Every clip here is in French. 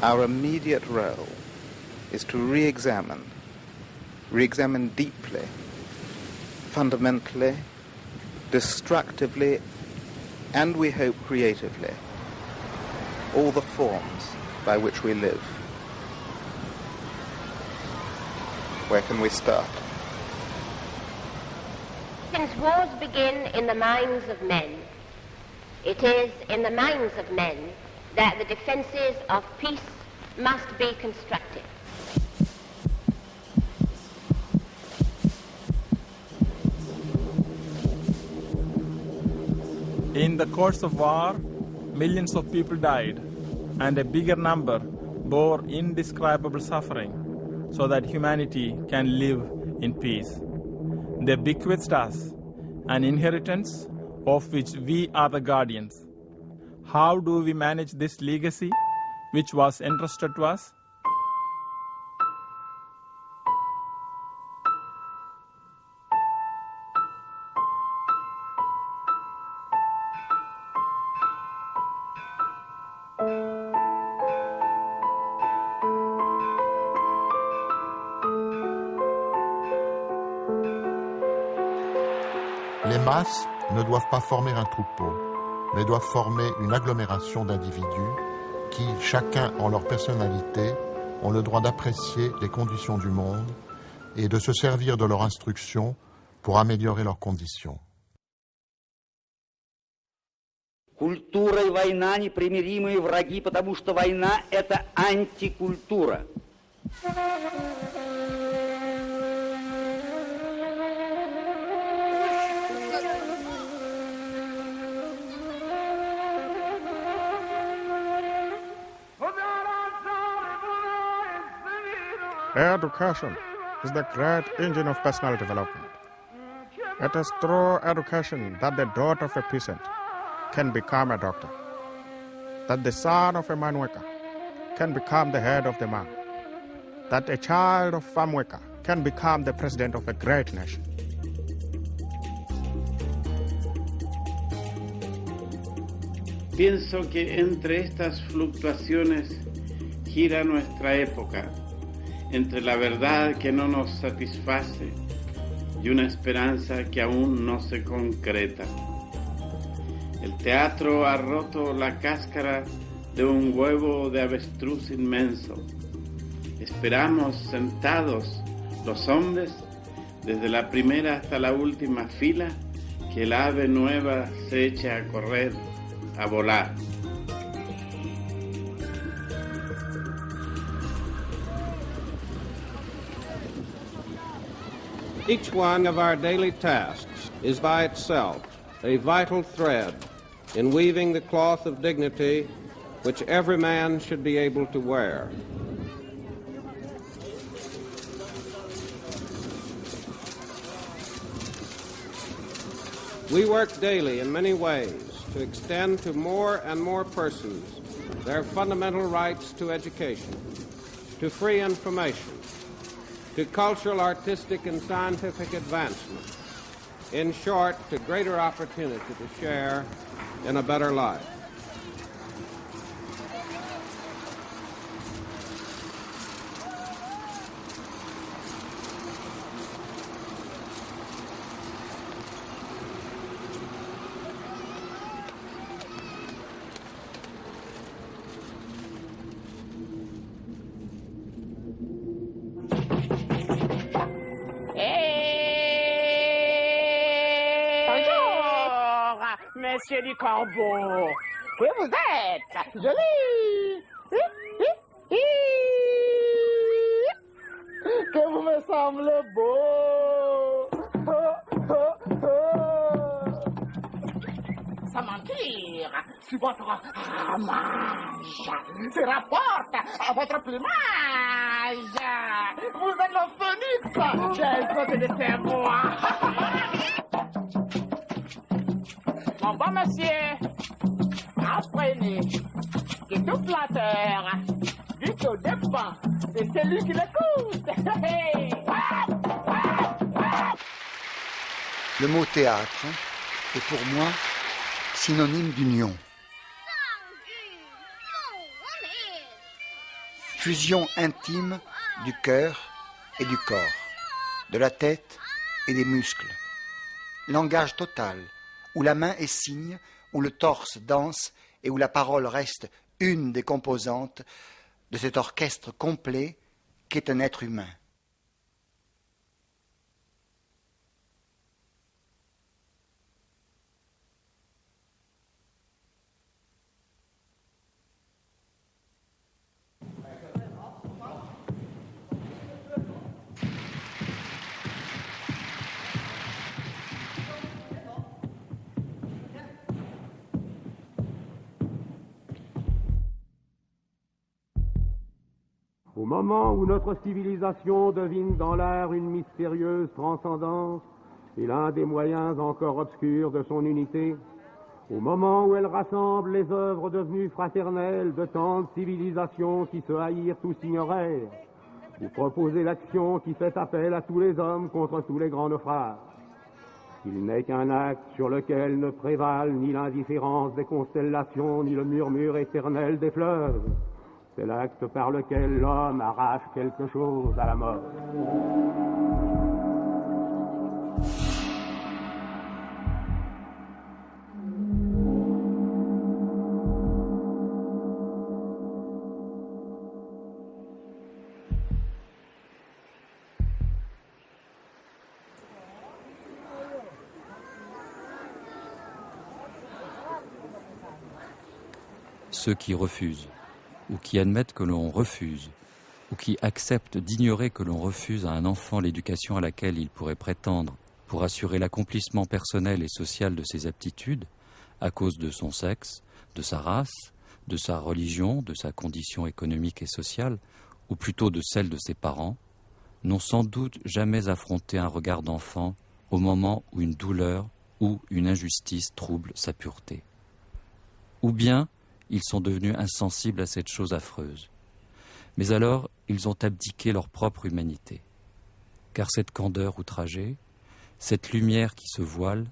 Our immediate role is to re-examine deeply, fundamentally, destructively, and we hope creatively, all the forms by which we live. Where can we start? Since wars begin in the minds of men, it is in the minds of men that the defenses of peace must be constructed. In the course of war, millions of people died, and a bigger number bore indescribable suffering so that humanity can live in peace. They bequeathed us an inheritance of which we are the guardians. How do we manage this legacy which was entrusted to us? Les masses ne doivent pas former un troupeau, mais doivent former une agglomération d'individus qui, chacun en leur personnalité, ont le droit d'apprécier les conditions du monde et de se servir de leur instruction pour améliorer leurs conditions. Культура и война непримиримые враги, потому что война – это антикультура. Education is the great engine of personal development. It is through education that the daughter of a peasant can become a doctor, that the son of a man worker can become the head of the man, that a child of farm worker can become the president of a great nation. Pienso que entre estas fluctuaciones gira nuestra época, entre la verdad que no nos satisface y una esperanza que aún no se concreta. El teatro ha roto la cáscara de un huevo de avestruz inmenso. Esperamos sentados los hombres, desde la primera hasta la última fila, que el ave nueva se eche a correr, a volar. Each one of our daily tasks is by itself a vital thread in weaving the cloth of dignity which every man should be able to wear. We work daily in many ways to extend to more and more persons their fundamental rights to education, to free information, to cultural, artistic, and scientific advancement. In short, to greater opportunity to share in a better life. Monsieur du Corbeau, que vous êtes joli, que vous me semblez beau. Sans mentir, si votre ramage se rapporte à votre plumage, vous êtes le phénix, j'ai sauté de ses voix. Mon bon monsieur, apprenez que tout flatteur, vu qu'au dépend, c'est celui qui l'écoute. Le mot théâtre est pour moi synonyme d'union. fusion intime du cœur et du corps, de la tête et des muscles. Langage total, où la main est signe, où le torse danse et où la parole reste une des composantes de cet orchestre complet qu'est un être humain. Au moment où notre civilisation devine dans l'art une mystérieuse transcendance et l'un des moyens encore obscurs de son unité, au moment où elle rassemble les œuvres devenues fraternelles de tant de civilisations qui se haïrent tous ignorèrent, vous proposez l'action qui fait appel à tous les hommes contre tous les grands naufrages. Il n'est qu'un acte sur lequel ne prévalent ni l'indifférence des constellations, ni le murmure éternel des fleuves. C'est l'acte par lequel l'homme arrache quelque chose à la mort. Ceux qui refusent, ou qui admettent que l'on refuse, ou qui acceptent d'ignorer que l'on refuse à un enfant l'éducation à laquelle il pourrait prétendre pour assurer l'accomplissement personnel et social de ses aptitudes, à cause de son sexe, de sa race, de sa religion, de sa condition économique et sociale, ou plutôt de celle de ses parents, n'ont sans doute jamais affronté un regard d'enfant au moment où une douleur ou une injustice trouble sa pureté. Ou bien, ils sont devenus insensibles à cette chose affreuse. Mais alors, ils ont abdiqué leur propre humanité. Car cette candeur outragée, cette lumière qui se voile,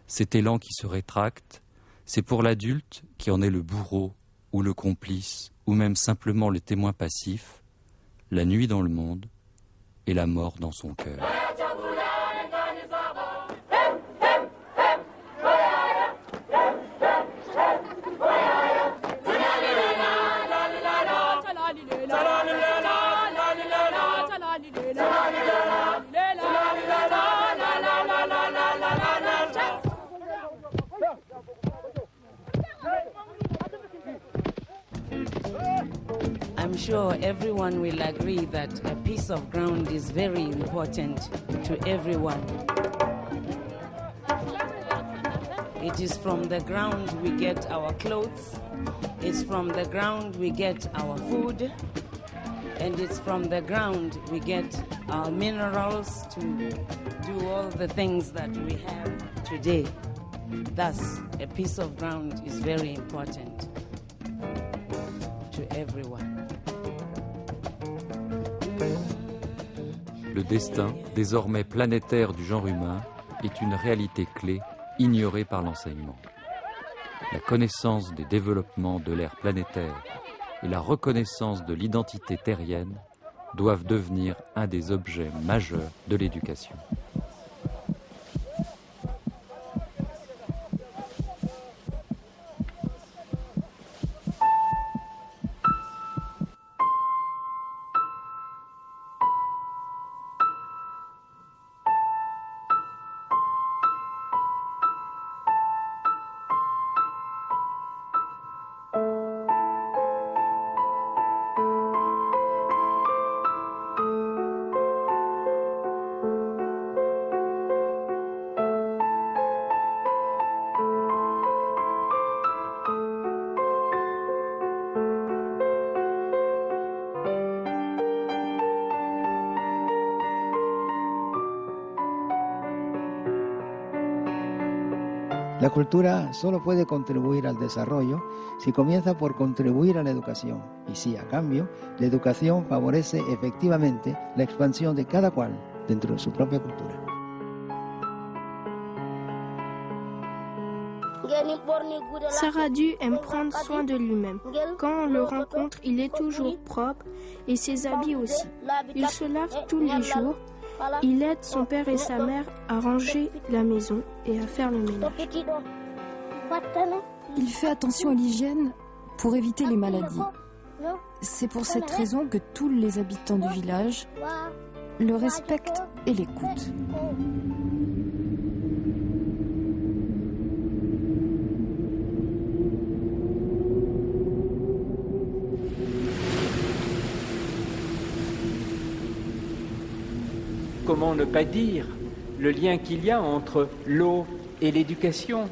cet élan qui se rétracte, c'est pour l'adulte qui en est le bourreau ou le complice, ou même simplement le témoin passif, la nuit dans le monde et la mort dans son cœur. I'm sure everyone will agree that a piece of ground is very important to everyone. It is from the ground we get our clothes, it's from the ground we get our food, and it's from the ground we get our minerals to do all the things that we have today. Thus, a piece of ground is very important to everyone. Le destin, désormais planétaire du genre humain, est une réalité clé ignorée par l'enseignement. La connaissance des développements de l'ère planétaire et la reconnaissance de l'identité terrienne doivent devenir un des objets majeurs de l'éducation. La cultura solo puede contribuir al desarrollo si comienza por contribuir a la educación y si, a cambio, la educación favorece efectivamente la expansión de cada cual dentro de su propia cultura. Saradu aime prendre soin de lui-même. Quand on le rencontre, il est toujours propre et ses habits aussi. Il se lave tous les jours. Il aide son père et sa mère à ranger la maison et à faire le ménage. Il fait attention à l'hygiène pour éviter les maladies. C'est pour cette raison que tous les habitants du village le respectent et l'écoutent. Comment ne pas dire le lien qu'il y a entre l'eau et l'éducation?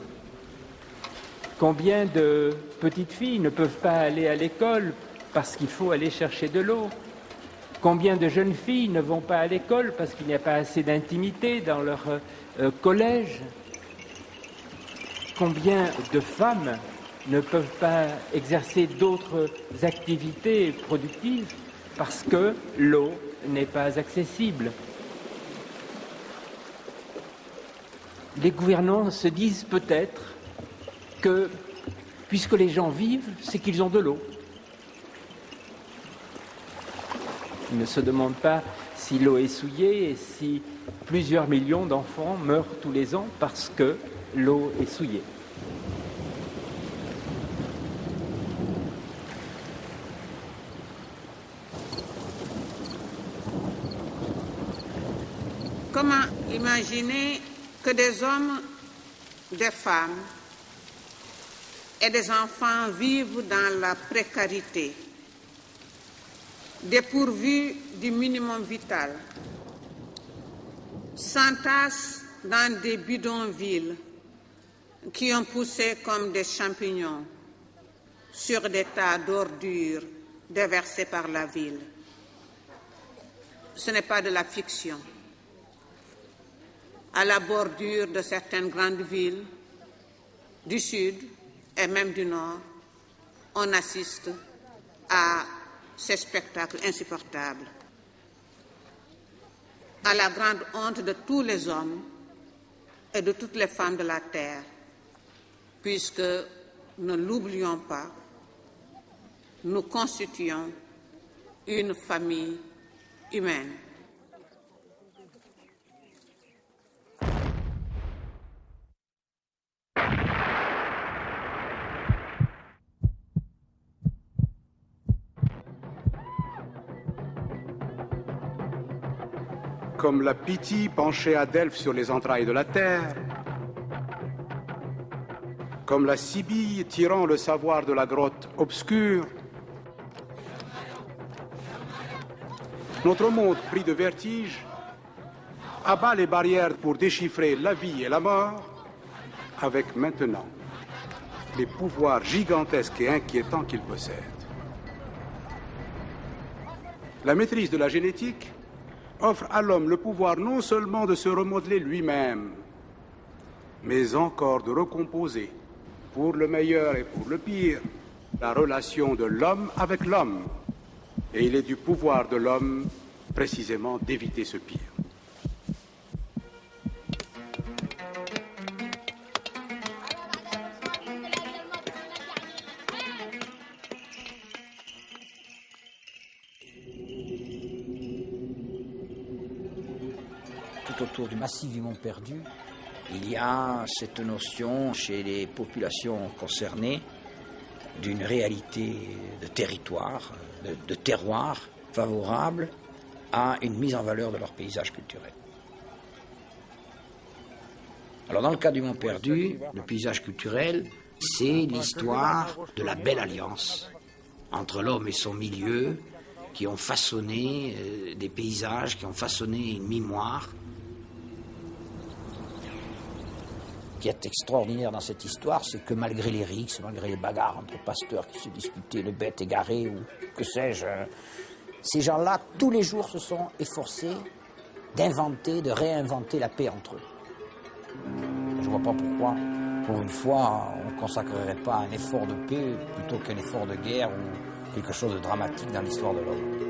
Combien de petites filles ne peuvent pas aller à l'école parce qu'il faut aller chercher de l'eau? Combien de jeunes filles ne vont pas à l'école parce qu'il n'y a pas assez d'intimité dans leur collège? Combien de femmes ne peuvent pas exercer d'autres activités productives parce que l'eau n'est pas accessible? Les gouvernants se disent peut-être que, puisque les gens vivent, c'est qu'ils ont de l'eau. Ils ne se demandent pas si l'eau est souillée et si plusieurs millions d'enfants meurent tous les ans parce que l'eau est souillée. Comment imaginer que des hommes, des femmes et des enfants vivent dans la précarité, dépourvus du minimum vital, s'entassent dans des bidonvilles qui ont poussé comme des champignons sur des tas d'ordures déversées par la ville? Ce n'est pas de la fiction. À la bordure de certaines grandes villes du Sud et même du Nord, on assiste à ces spectacles insupportables. À la grande honte de tous les hommes et de toutes les femmes de la terre, puisque, ne l'oublions pas, nous constituons une famille humaine. Comme la Pythie penchée à Delphes sur les entrailles de la terre, comme la Sibylle tirant le savoir de la grotte obscure, notre monde pris de vertige abat les barrières pour déchiffrer la vie et la mort, avec maintenant les pouvoirs gigantesques et inquiétants qu'il possède. La maîtrise de la génétique offre à l'homme le pouvoir non seulement de se remodeler lui-même, mais encore de recomposer, pour le meilleur et pour le pire, la relation de l'homme avec l'homme. Et il est du pouvoir de l'homme, précisément, d'éviter ce pire. Autour du massif du Mont Perdu, il y a cette notion chez les populations concernées d'une réalité de territoire, de terroir favorable à une mise en valeur de leur paysage culturel. Alors dans le cas du Mont Perdu, le paysage culturel, c'est l'histoire de la belle alliance entre l'homme et son milieu qui ont façonné des paysages, qui ont façonné une mémoire. Ce qui est extraordinaire dans cette histoire, c'est que malgré les rixes, malgré les bagarres entre pasteurs qui se disputaient le bête égaré ou que sais-je, ces gens-là, tous les jours, se sont efforcés d'inventer, de réinventer la paix entre eux. Je ne vois pas pourquoi, pour une fois, on ne consacrerait pas un effort de paix plutôt qu'un effort de guerre ou quelque chose de dramatique dans l'histoire de l'homme.